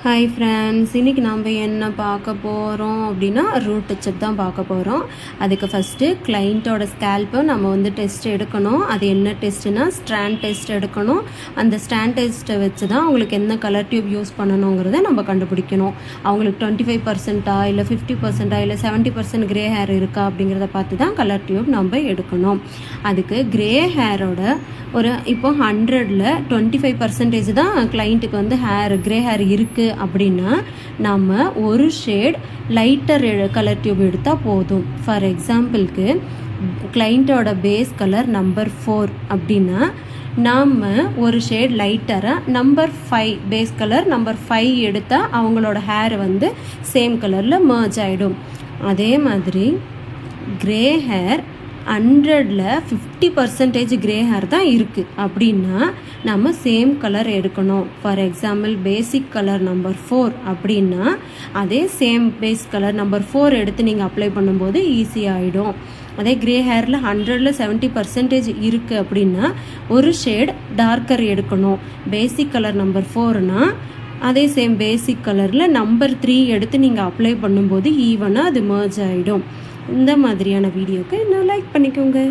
Hi friends, இன்றைக்கி நம்ம என்ன பார்க்க போகிறோம் அப்படின்னா ரூட் டச்சப் தான் பார்க்க போகிறோம். அதுக்கு ஃபஸ்ட்டு கிளைண்ட்டோட ஸ்கேல்ப்பை நம்ம டெஸ்ட் எடுக்கணும். அது என்ன டெஸ்ட்டுனா ஸ்ட்ராண்ட் டெஸ்ட் எடுக்கணும். அந்த ஸ்ட்ராண்ட் டெஸ்ட்டை வச்சு தான் அவங்களுக்கு என்ன கலர் டியூப் யூஸ் பண்ணணுங்கிறத நம்ம கண்டுபிடிக்கணும். அவங்களுக்கு 25% இல்லை 50% இல்லை 70% கிரே ஹேர் இருக்கா அப்படிங்கிறத பார்த்து தான் கலர் டியூப் நம்ம எடுக்கணும். அதுக்கு கிரே ஹேரோட இப்போ 100ல் 25% தான் கிளைண்ட்டுக்கு கிரே ஹேர் இருக்குது அப்படின்னா நம்ம ஒரு ஷேட் லைட்டர் கலர் டியூப் எடுத்தால் போதும். ஃபார் எக்ஸாம்பிளுக்கு கிளைண்ட்டோட பேஸ் கலர் நம்பர் 4 அப்படின்னா நாம் ஒரு ஷேட் லைட்டராக நம்பர் 5 பேஸ் கலர் நம்பர் 5 எடுத்தால் அவங்களோட ஹேர் சேம் கலரில் மர்ஜ் ஆகிடும். அதே மாதிரி கிரே ஹேர் 100ல் 50% கிரே ஹேர் தான் இருக்குது அப்படின்னா நம்ம சேம் கலர் எடுக்கணும். For example basic colour number 4 அப்படின்னா அதே சேம் பேஸ் கலர் நம்பர் 4 எடுத்து நீங்கள் அப்ளை பண்ணும்போது ஈஸியாகிடும். அதே கிரே ஹேரில் 100ல் 70% இருக்குது அப்படின்னா ஒரு ஷேட் டார்க்கர் எடுக்கணும். பேசிக் கலர் நம்பர் 4னா அதே சேம் பேசிக் கலரில் நம்பர் 3 எடுத்து நீங்கள் அப்ளை பண்ணும்போது ஈவனாக அது மர்ஜ் ஆகிடும். இந்த மாதிரியான வீடியோக்கு இன்னும் லைக் பண்ணிக்கோங்க.